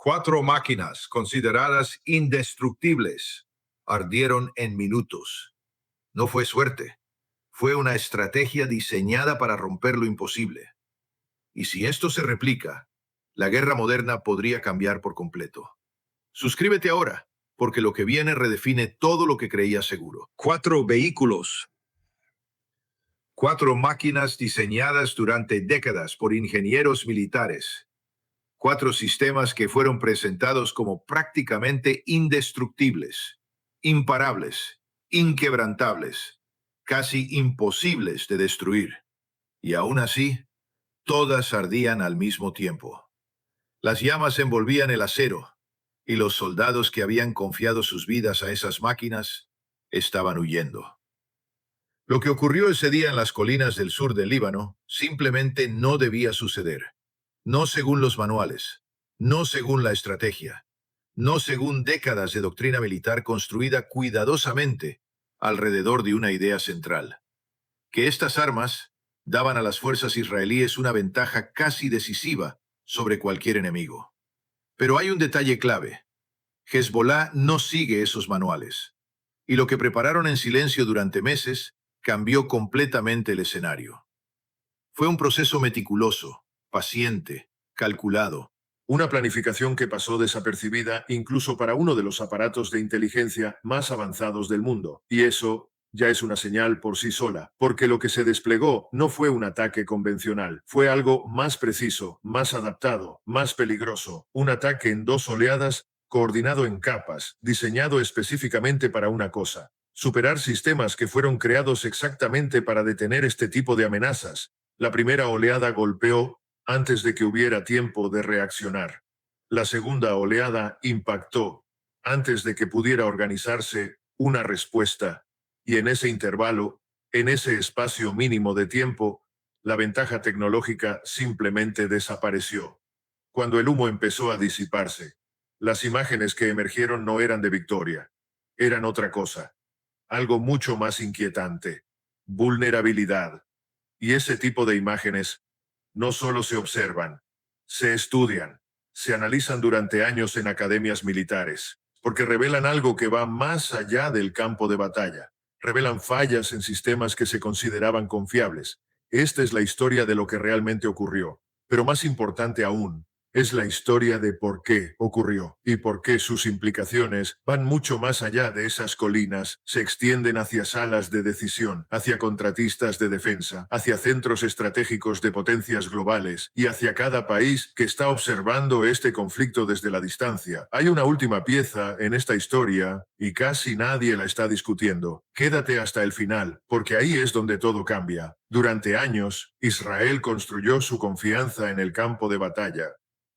4 máquinas consideradas indestructibles ardieron en minutos. No fue suerte, fue una estrategia diseñada para romper lo imposible. Y si esto se replica, la guerra moderna podría cambiar por completo. Suscríbete ahora, porque lo que viene redefine todo lo que creías seguro. 4 vehículos. 4 máquinas diseñadas durante décadas por ingenieros militares. 4 sistemas que fueron presentados como prácticamente indestructibles, imparables, inquebrantables, casi imposibles de destruir. Y aún así, todas ardían al mismo tiempo. Las llamas envolvían el acero, y los soldados que habían confiado sus vidas a esas máquinas estaban huyendo. Lo que ocurrió ese día en las colinas del sur del Líbano simplemente no debía suceder. No según los manuales, no según la estrategia, no según décadas de doctrina militar construida cuidadosamente alrededor de una idea central: que estas armas daban a las fuerzas israelíes una ventaja casi decisiva sobre cualquier enemigo. Pero hay un detalle clave. Hezbollah no sigue esos manuales, y lo que prepararon en silencio durante meses cambió completamente el escenario. Fue un proceso meticuloso, paciente, calculado. Una planificación que pasó desapercibida incluso para uno de los aparatos de inteligencia más avanzados del mundo. Y eso ya es una señal por sí sola, porque lo que se desplegó no fue un ataque convencional, fue algo más preciso, más adaptado, más peligroso. Un ataque en 2 oleadas, coordinado en capas, diseñado específicamente para una cosa: superar sistemas que fueron creados exactamente para detener este tipo de amenazas. La primera oleada golpeó antes de que hubiera tiempo de reaccionar. La segunda oleada impactó antes de que pudiera organizarse una respuesta. Y en ese intervalo, en ese espacio mínimo de tiempo, la ventaja tecnológica simplemente desapareció. Cuando el humo empezó a disiparse, las imágenes que emergieron no eran de victoria, eran otra cosa, algo mucho más inquietante: vulnerabilidad. Y ese tipo de imágenes no solo se observan, se estudian, se analizan durante años en academias militares, porque revelan algo que va más allá del campo de batalla. Revelan fallas en sistemas que se consideraban confiables. Esta es la historia de lo que realmente ocurrió. Pero más importante aún, es la historia de por qué ocurrió y por qué sus implicaciones van mucho más allá de esas colinas, se extienden hacia salas de decisión, hacia contratistas de defensa, hacia centros estratégicos de potencias globales y hacia cada país que está observando este conflicto desde la distancia. Hay una última pieza en esta historia y casi nadie la está discutiendo. Quédate hasta el final, porque ahí es donde todo cambia. Durante años, Israel construyó su confianza en el campo de batalla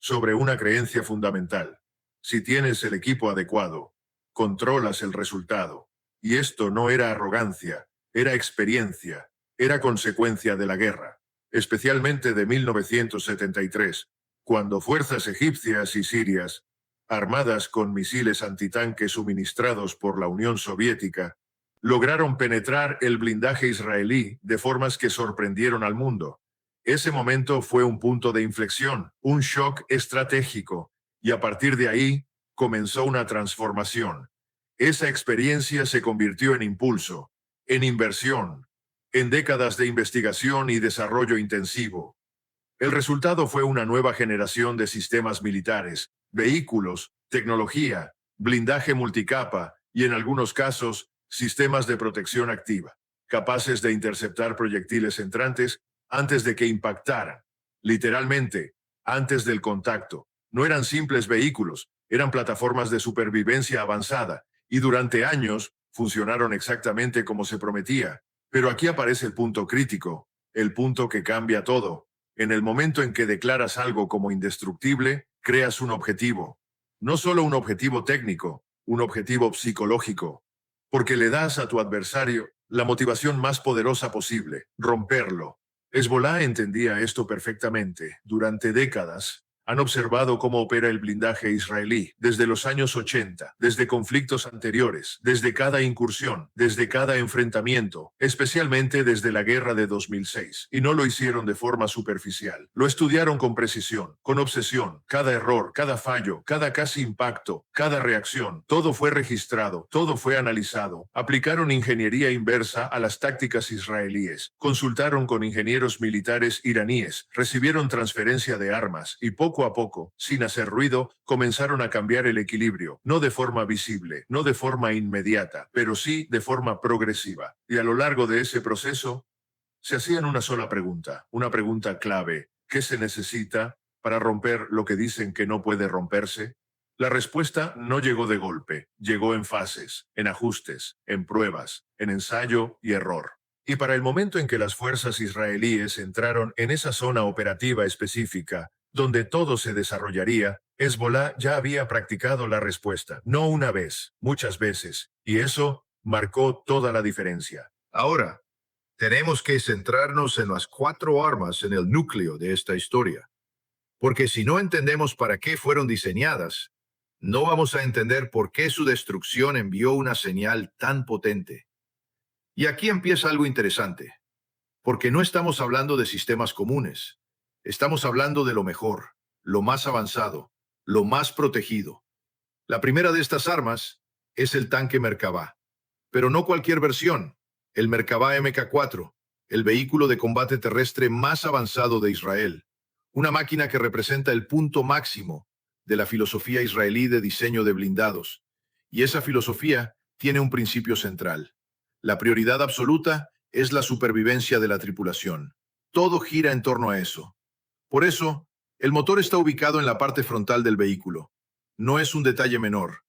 sobre una creencia fundamental: si tienes el equipo adecuado, controlas el resultado. Y esto no era arrogancia, era experiencia, era consecuencia de la guerra, especialmente de 1973, cuando fuerzas egipcias y sirias, armadas con misiles antitanque suministrados por la Unión Soviética, lograron penetrar el blindaje israelí de formas que sorprendieron al mundo. Ese momento fue un punto de inflexión, un shock estratégico, y a partir de ahí comenzó una transformación. Esa experiencia se convirtió en impulso, en inversión, en décadas de investigación y desarrollo intensivo. El resultado fue una nueva generación de sistemas militares, vehículos, tecnología, blindaje multicapa y, en algunos casos, sistemas de protección activa, capaces de interceptar proyectiles entrantes antes de que impactaran. Literalmente, antes del contacto. No eran simples vehículos, eran plataformas de supervivencia avanzada, y durante años funcionaron exactamente como se prometía. Pero aquí aparece el punto crítico, el punto que cambia todo. En el momento en que declaras algo como indestructible, creas un objetivo. No solo un objetivo técnico, un objetivo psicológico. Porque le das a tu adversario la motivación más poderosa posible: romperlo. Hezbollah entendía esto perfectamente. Durante décadas, Han observado cómo opera el blindaje israelí desde los años 80, desde conflictos anteriores, desde cada incursión, desde cada enfrentamiento, especialmente desde la guerra de 2006. Y no lo hicieron de forma superficial. Lo estudiaron con precisión, con obsesión. Cada error, cada fallo, cada casi impacto, cada reacción, todo fue registrado, todo fue analizado. Aplicaron ingeniería inversa a las tácticas israelíes. Consultaron con ingenieros militares iraníes, recibieron transferencia de armas y poco a poco, sin hacer ruido, comenzaron a cambiar el equilibrio, no de forma visible, no de forma inmediata, pero sí de forma progresiva. Y a lo largo de ese proceso, se hacían una sola pregunta, una pregunta clave: ¿qué se necesita para romper lo que dicen que no puede romperse? La respuesta no llegó de golpe, llegó en fases, en ajustes, en pruebas, en ensayo y error. Y para el momento en que las fuerzas israelíes entraron en esa zona operativa específica, donde todo se desarrollaría, Hezbollah ya había practicado la respuesta, no una vez, muchas veces, y eso marcó toda la diferencia. Ahora, tenemos que centrarnos en las cuatro armas en el núcleo de esta historia, porque si no entendemos para qué fueron diseñadas, no vamos a entender por qué su destrucción envió una señal tan potente. Y aquí empieza algo interesante, porque no estamos hablando de sistemas comunes, estamos hablando de lo mejor, lo más avanzado, lo más protegido. La primera de estas armas es el tanque Merkavá, pero no cualquier versión, el Merkavá Mk4, el vehículo de combate terrestre más avanzado de Israel, una máquina que representa el punto máximo de la filosofía israelí de diseño de blindados. Y esa filosofía tiene un principio central. La prioridad absoluta es la supervivencia de la tripulación. Todo gira en torno a eso. Por eso, el motor está ubicado en la parte frontal del vehículo. No es un detalle menor.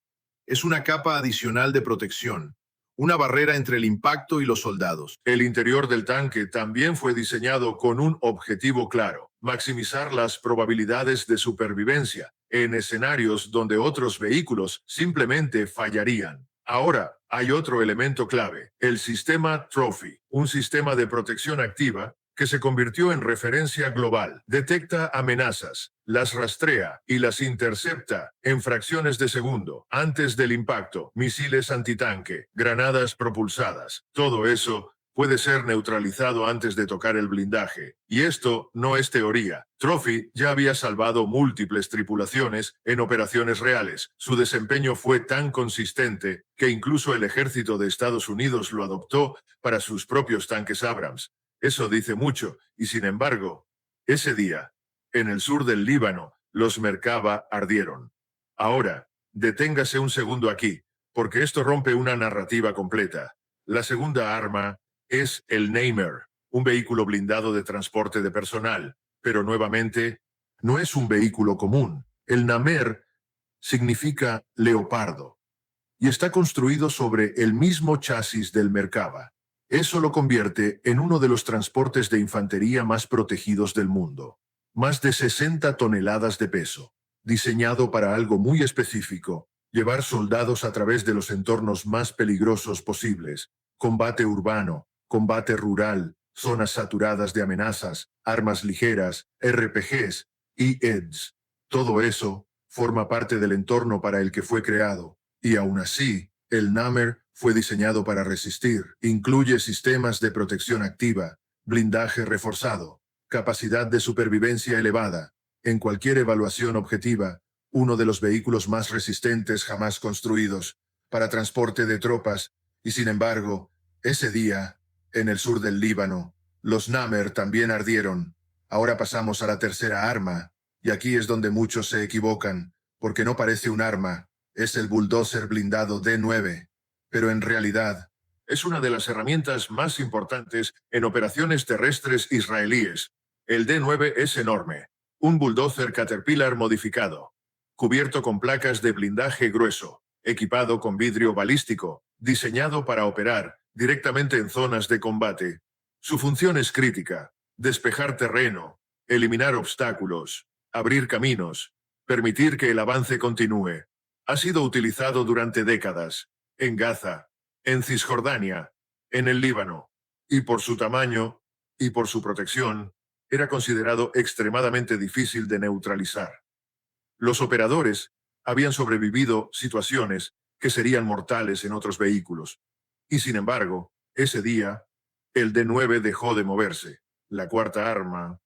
Es una capa adicional de protección, una barrera entre el impacto y los soldados. El interior del tanque también fue diseñado con un objetivo claro: maximizar las probabilidades de supervivencia en escenarios donde otros vehículos simplemente fallarían. Ahora, hay otro elemento clave: el sistema Trophy, un sistema de protección activa que se convirtió en referencia global. Detecta amenazas, las rastrea y las intercepta en fracciones de segundo, antes del impacto. Misiles antitanque, granadas propulsadas, todo eso puede ser neutralizado antes de tocar el blindaje. Y esto no es teoría. Trophy ya había salvado múltiples tripulaciones en operaciones reales. Su desempeño fue tan consistente que incluso el ejército de Estados Unidos lo adoptó para sus propios tanques Abrams. Eso dice mucho, y sin embargo, ese día, en el sur del Líbano, los Merkava ardieron. Ahora, deténgase un segundo aquí, porque esto rompe una narrativa completa. La segunda arma es el Namer, un vehículo blindado de transporte de personal, pero nuevamente, no es un vehículo común. El Namer significa leopardo y está construido sobre el mismo chasis del Merkava. Eso lo convierte en uno de los transportes de infantería más protegidos del mundo. Más de 60 toneladas de peso, diseñado para algo muy específico: llevar soldados a través de los entornos más peligrosos posibles: combate urbano, combate rural, zonas saturadas de amenazas, armas ligeras, RPGs y EDS. Todo eso forma parte del entorno para el que fue creado. Y aún así, el Namer fue diseñado para resistir. Incluye sistemas de protección activa, blindaje reforzado, capacidad de supervivencia elevada. En cualquier evaluación objetiva, uno de los vehículos más resistentes jamás construidos para transporte de tropas. Y sin embargo, ese día, en el sur del Líbano, los Namer también ardieron. Ahora pasamos a la tercera arma, y aquí es donde muchos se equivocan, porque no parece un arma. Es el bulldozer blindado D9, pero en realidad es una de las herramientas más importantes en operaciones terrestres israelíes. El D9 es enorme, un bulldozer Caterpillar modificado, cubierto con placas de blindaje grueso, equipado con vidrio balístico, diseñado para operar directamente en zonas de combate. Su función es crítica: despejar terreno, eliminar obstáculos, abrir caminos, permitir que el avance continúe. Ha sido utilizado durante décadas, en Gaza, en Cisjordania, en el Líbano, y por su tamaño y por su protección, era considerado extremadamente difícil de neutralizar. Los operadores habían sobrevivido situaciones que serían mortales en otros vehículos. Y sin embargo, ese día, el D9 dejó de moverse. La cuarta arma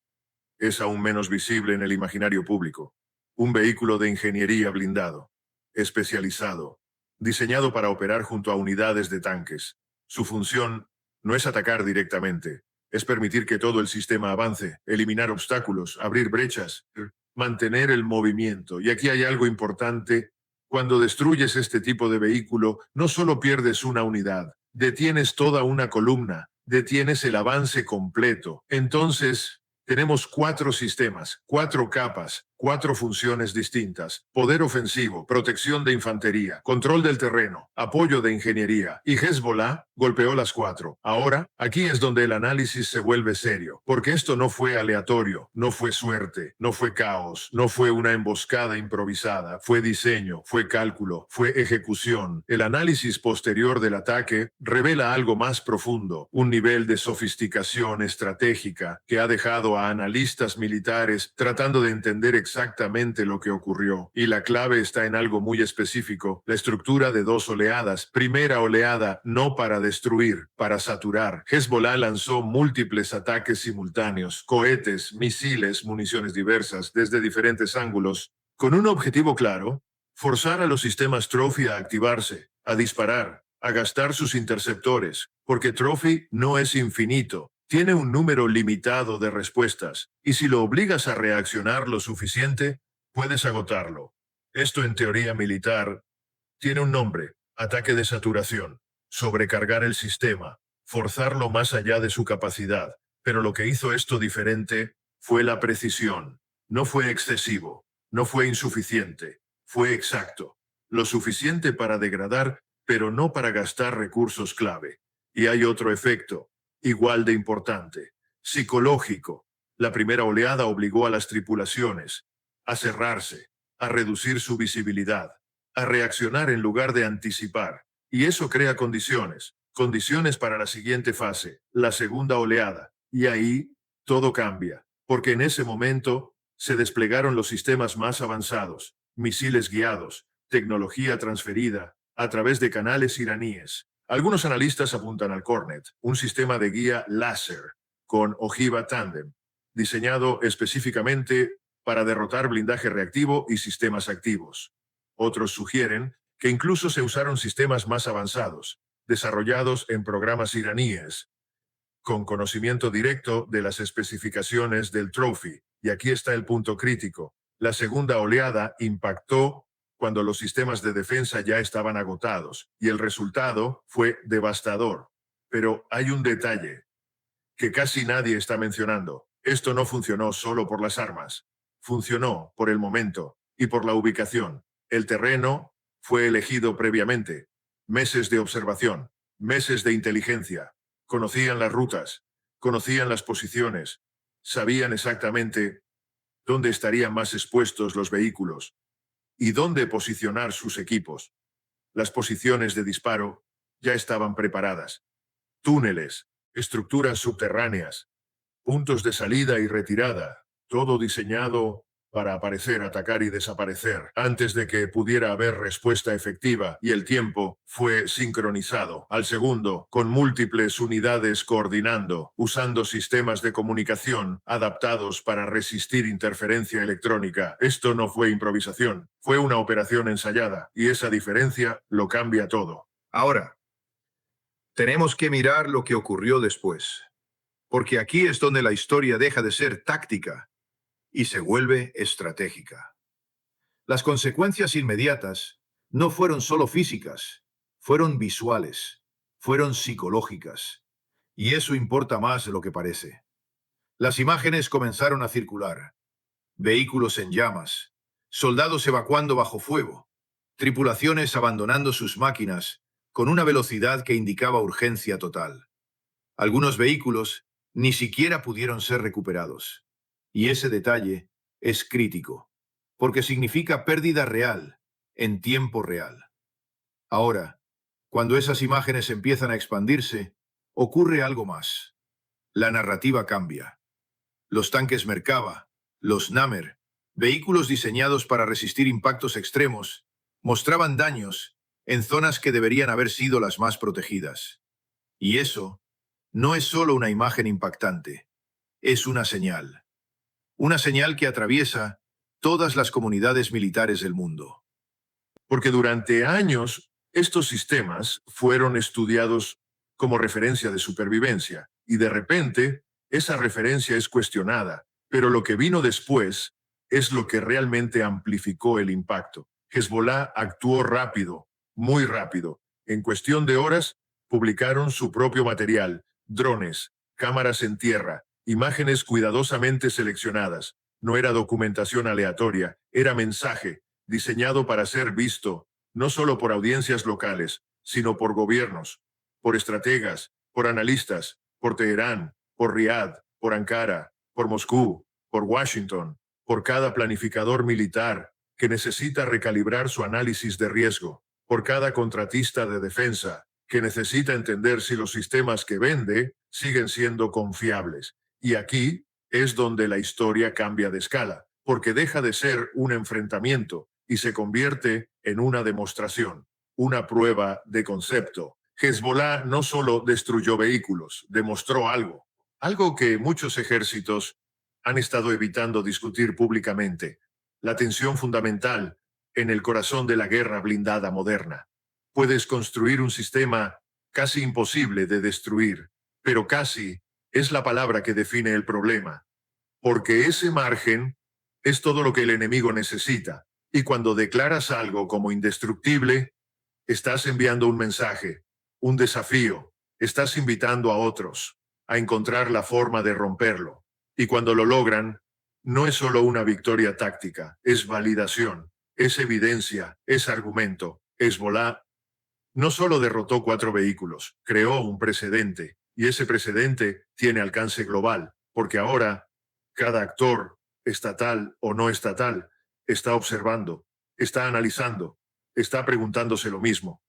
es aún menos visible en el imaginario público. Un vehículo de ingeniería blindado, especializado, diseñado para operar junto a unidades de tanques. Su función no es atacar directamente, es permitir que todo el sistema avance, eliminar obstáculos, abrir brechas, mantener el movimiento. Y aquí hay algo importante. Cuando destruyes este tipo de vehículo, no solo pierdes una unidad, detienes toda una columna, detienes el avance completo. Entonces, tenemos 4 sistemas, 4 capas, 4 funciones distintas: poder ofensivo, protección de infantería, control del terreno, apoyo de ingeniería. Y Hezbollah golpeó las 4. Ahora, aquí es donde el análisis se vuelve serio, porque esto no fue aleatorio, no fue suerte, no fue caos, no fue una emboscada improvisada, fue diseño, fue cálculo, fue ejecución. El análisis posterior del ataque revela algo más profundo, un nivel de sofisticación estratégica que ha dejado a analistas militares tratando de entender exactamente lo que ocurrió. Y la clave está en algo muy específico: la estructura de 2 oleadas. Primera oleada, no para destruir, para saturar. Hezbollah lanzó múltiples ataques simultáneos, cohetes, misiles, municiones diversas, desde diferentes ángulos, con un objetivo claro: forzar a los sistemas Trophy a activarse, a disparar, a gastar sus interceptores, porque Trophy no es infinito. Tiene un número limitado de respuestas, y si lo obligas a reaccionar lo suficiente, puedes agotarlo. Esto en teoría militar tiene un nombre: ataque de saturación, sobrecargar el sistema, forzarlo más allá de su capacidad. Pero lo que hizo esto diferente fue la precisión. No fue excesivo, no fue insuficiente, fue exacto. Lo suficiente para degradar, pero no para gastar recursos clave. Y hay otro efecto, igual de importante: psicológico. La primera oleada obligó a las tripulaciones a cerrarse, a reducir su visibilidad, a reaccionar en lugar de anticipar. Y eso crea condiciones para la siguiente fase, la segunda oleada. Y ahí todo cambia, porque en ese momento se desplegaron los sistemas más avanzados: misiles guiados, tecnología transferida a través de canales iraníes. Algunos analistas apuntan al Cornet, un sistema de guía láser con ojiva tándem, diseñado específicamente para derrotar blindaje reactivo y sistemas activos. Otros sugieren que incluso se usaron sistemas más avanzados, desarrollados en programas iraníes, con conocimiento directo de las especificaciones del Trophy. Y aquí está el punto crítico: la segunda oleada impactó cuando los sistemas de defensa ya estaban agotados, y el resultado fue devastador. Pero hay un detalle que casi nadie está mencionando: esto no funcionó solo por las armas, funcionó por el momento y por la ubicación. El terreno fue elegido previamente: meses de observación, meses de inteligencia. Conocían las rutas, conocían las posiciones, sabían exactamente dónde estarían más expuestos los vehículos y dónde posicionar sus equipos. Las posiciones de disparo ya estaban preparadas: túneles, estructuras subterráneas, puntos de salida y retirada, todo diseñado para aparecer, atacar y desaparecer antes de que pudiera haber respuesta efectiva. Y el tiempo fue sincronizado al segundo, con múltiples unidades coordinando, usando sistemas de comunicación adaptados para resistir interferencia electrónica. Esto no fue improvisación, fue una operación ensayada, y esa diferencia lo cambia todo. Ahora, tenemos que mirar lo que ocurrió después, porque aquí es donde la historia deja de ser táctica y se vuelve estratégica. Las consecuencias inmediatas no fueron solo físicas, fueron visuales, fueron psicológicas. Y eso importa más de lo que parece. Las imágenes comenzaron a circular: vehículos en llamas, soldados evacuando bajo fuego, tripulaciones abandonando sus máquinas con una velocidad que indicaba urgencia total. Algunos vehículos ni siquiera pudieron ser recuperados. Y ese detalle es crítico, porque significa pérdida real, en tiempo real. Ahora, cuando esas imágenes empiezan a expandirse, ocurre algo más. La narrativa cambia. Los tanques Merkava, los Nammer, Vehículos diseñados para resistir impactos extremos mostraban daños en zonas que deberían haber sido las más protegidas. Y eso no es solo una imagen impactante, es una señal. Una señal que atraviesa todas las comunidades militares del mundo. Porque durante años estos sistemas fueron estudiados como referencia de supervivencia y de repente esa referencia es cuestionada, pero lo que vino después es lo que realmente amplificó el impacto. Hezbollah actuó rápido, muy rápido. En cuestión de horas, publicaron su propio material, drones, cámaras en tierra, imágenes cuidadosamente seleccionadas. No era documentación aleatoria, era mensaje, diseñado para ser visto, no solo por audiencias locales, sino por gobiernos, por estrategas, por analistas, por Teherán, por Riad, por Ankara, por Moscú, por Washington, por cada planificador militar que necesita recalibrar su análisis de riesgo, por cada contratista de defensa que necesita entender si los sistemas que vende siguen siendo confiables. Y aquí es donde la historia cambia de escala, porque deja de ser un enfrentamiento y se convierte en una demostración, una prueba de concepto. Hezbollah no solo destruyó vehículos, demostró algo que muchos ejércitos han estado evitando discutir públicamente, la tensión fundamental en el corazón de la guerra blindada moderna. Puedes construir un sistema casi imposible de destruir, pero casi es la palabra que define el problema, porque ese margen es todo lo que el enemigo necesita. Y cuando declaras algo como indestructible, estás enviando un mensaje, un desafío, estás invitando a otros a encontrar la forma de romperlo. Y cuando lo logran, no es solo una victoria táctica, es validación, es evidencia, es argumento. Hezbollah no solo derrotó 4 vehículos, creó un precedente, y ese precedente tiene alcance global, porque ahora cada actor, estatal o no estatal, está observando, está analizando, está preguntándose lo mismo.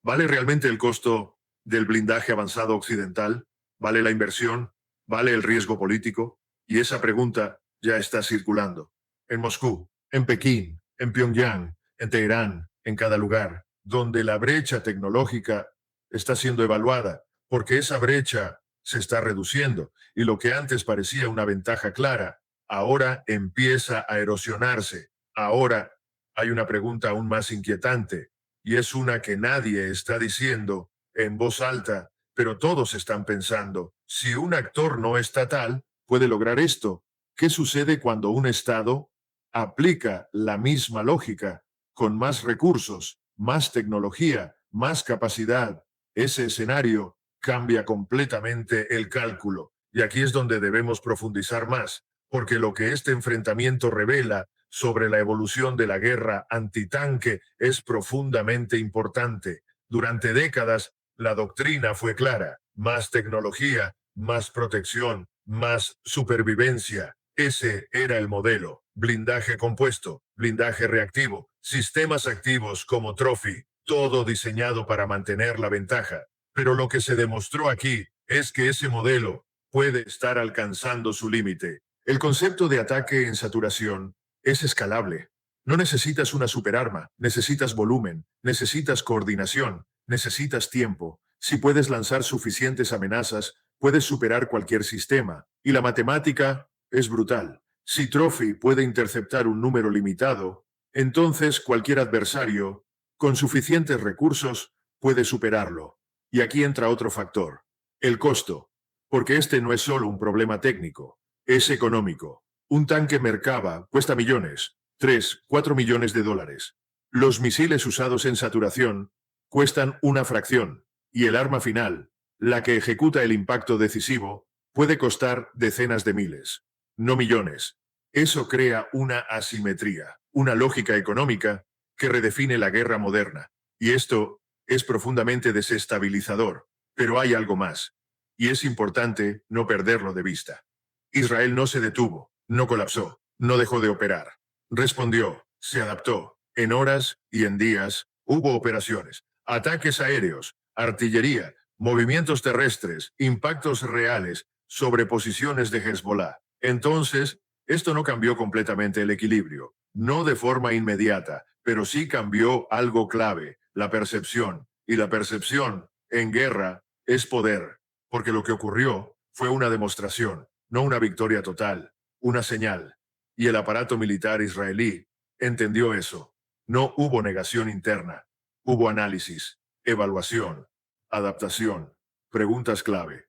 ¿Vale realmente el costo del blindaje avanzado occidental? ¿Vale la inversión? ¿Vale el riesgo político? Y esa pregunta ya está circulando. En Moscú, en Pekín, en Pyongyang, en Teherán, en cada lugar, donde la brecha tecnológica está siendo evaluada, porque esa brecha se está reduciendo y lo que antes parecía una ventaja clara, ahora empieza a erosionarse. Ahora hay una pregunta aún más inquietante y es una que nadie está diciendo en voz alta, pero todos están pensando, si un actor no estatal puede lograr esto, ¿qué sucede cuando un Estado aplica la misma lógica con más recursos, más tecnología, más capacidad? Ese escenario cambia completamente el cálculo. Y aquí es donde debemos profundizar más, porque lo que este enfrentamiento revela sobre la evolución de la guerra antitanque es profundamente importante. Durante décadas, la doctrina fue clara: más tecnología, más protección, más supervivencia. Ese era el modelo. Blindaje compuesto, blindaje reactivo, sistemas activos como Trophy, todo diseñado para mantener la ventaja. Pero lo que se demostró aquí es que ese modelo puede estar alcanzando su límite. El concepto de ataque en saturación es escalable. No necesitas una superarma, necesitas volumen, necesitas coordinación, necesitas tiempo. Si puedes lanzar suficientes amenazas, puedes superar cualquier sistema. Y la matemática es brutal. Si Trophy puede interceptar un número limitado, entonces cualquier adversario, con suficientes recursos, puede superarlo. Y aquí entra otro factor: el costo. Porque este no es solo un problema técnico, es económico. Un tanque Merkava cuesta millones, 3, 4 millones de dólares. Los misiles usados en saturación cuestan una fracción, y el arma final, la que ejecuta el impacto decisivo, puede costar decenas de miles, no millones. Eso crea una asimetría, una lógica económica que redefine la guerra moderna. Y esto es profundamente desestabilizador. Pero hay algo más, y es importante no perderlo de vista. Israel no se detuvo, no colapsó, no dejó de operar. Respondió, se adaptó. En horas y en días hubo operaciones, ataques aéreos, artillería, movimientos terrestres, impactos reales sobre posiciones de Hezbollah. Entonces, Esto no cambió completamente el equilibrio, no de forma inmediata, pero sí cambió algo clave, la percepción. Y la percepción, en guerra, es poder, porque lo que ocurrió fue una demostración, no una victoria total, una señal. Y el aparato militar israelí entendió eso. No hubo negación interna, hubo análisis, evaluación, adaptación, preguntas clave.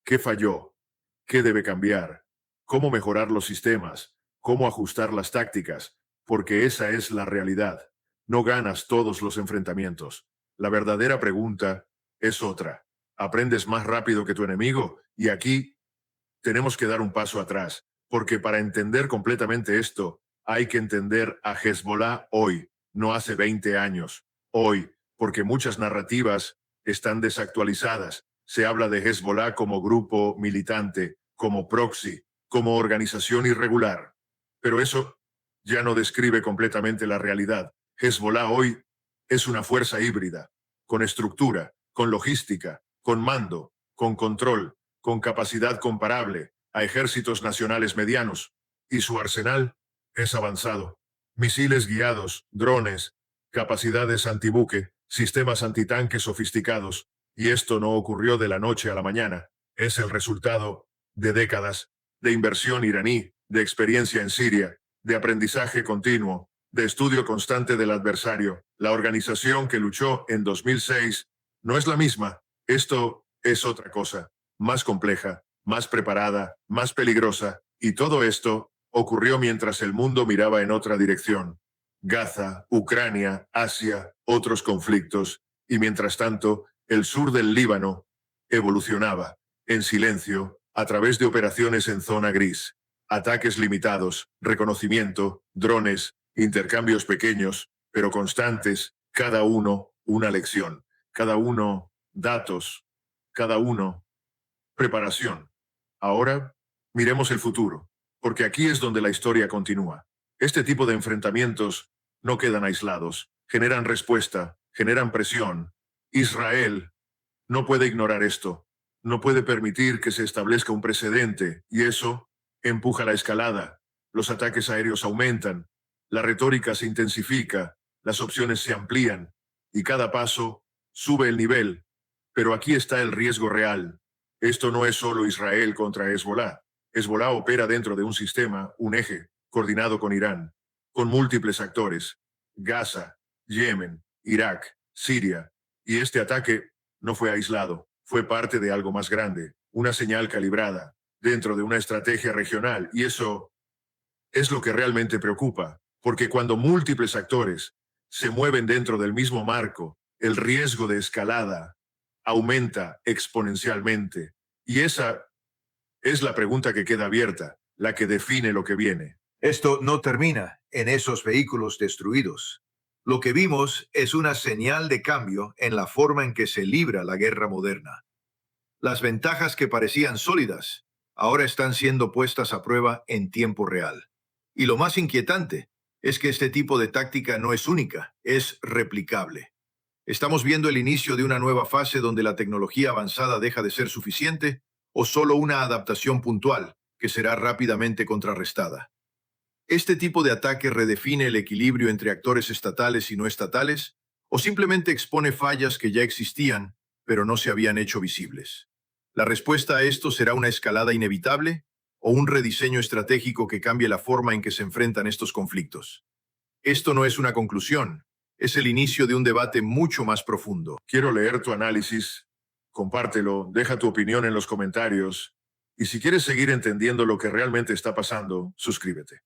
¿Qué falló? ¿Qué debe cambiar? ¿Cómo mejorar los sistemas? ¿Cómo ajustar las tácticas? Porque esa es la realidad. No ganas todos los enfrentamientos. La verdadera pregunta es otra. ¿Aprendes más rápido que tu enemigo? Y aquí tenemos que dar un paso atrás, porque para entender completamente esto, hay que entender a Hezbollah hoy, no hace 20 años. Hoy, porque muchas narrativas están desactualizadas. Se habla de Hezbollah como grupo militante, como proxy, como organización irregular. Pero eso ya no describe completamente la realidad. Hezbollah hoy es una fuerza híbrida, con estructura, con logística, con mando, con control, con capacidad comparable a ejércitos nacionales medianos, y su arsenal es avanzado. Misiles guiados, drones, capacidades antibuque, sistemas antitanque sofisticados, y esto no ocurrió de la noche a la mañana. Es el resultado de décadas de inversión iraní, de experiencia en Siria, de aprendizaje continuo, de estudio constante del adversario. La organización que luchó en 2006 no es la misma. Esto es otra cosa, más compleja, más preparada, más peligrosa, y todo esto ocurrió mientras el mundo miraba en otra dirección. Gaza, Ucrania, Asia, otros conflictos, y mientras tanto, el sur del Líbano evolucionaba, en silencio, a través de operaciones en zona gris, ataques limitados, reconocimiento, drones, intercambios pequeños, pero constantes, cada uno una lección, cada uno datos, cada uno preparación. Ahora, miremos el futuro, porque aquí es donde la historia continúa. Este tipo de enfrentamientos no quedan aislados, generan respuesta, generan presión. Israel no puede ignorar esto, no puede permitir que se establezca un precedente, y eso empuja la escalada. Los ataques aéreos aumentan, la retórica se intensifica, las opciones se amplían, y cada paso sube el nivel. Pero aquí está el riesgo real. Esto no es solo Israel contra Hezbollah. Hezbollah opera dentro de un sistema, un eje, coordinado con Irán, con múltiples actores: Gaza, Yemen, Irak, Siria. Y este ataque no fue aislado, fue parte de algo más grande, una señal calibrada, dentro de una estrategia regional. Y eso es lo que realmente preocupa, porque cuando múltiples actores se mueven dentro del mismo marco, el riesgo de escalada aumenta exponencialmente. Y esa es la pregunta que queda abierta, la que define lo que viene. Esto no termina en esos vehículos destruidos. Lo que vimos es una señal de cambio en la forma en que se libra la guerra moderna. Las ventajas que parecían sólidas ahora están siendo puestas a prueba en tiempo real. Y lo más inquietante es que este tipo de táctica no es única, es replicable. ¿Estamos viendo el inicio de una nueva fase donde la tecnología avanzada deja de ser suficiente o solo una adaptación puntual que será rápidamente contrarrestada? ¿Este tipo de ataque redefine el equilibrio entre actores estatales y no estatales o simplemente expone fallas que ya existían pero no se habían hecho visibles? ¿La respuesta a esto será una escalada inevitable o un rediseño estratégico que cambie la forma en que se enfrentan estos conflictos? Esto no es una conclusión, es el inicio de un debate mucho más profundo. Quiero leer tu análisis, compártelo, deja tu opinión en los comentarios, y si quieres seguir entendiendo lo que realmente está pasando, suscríbete.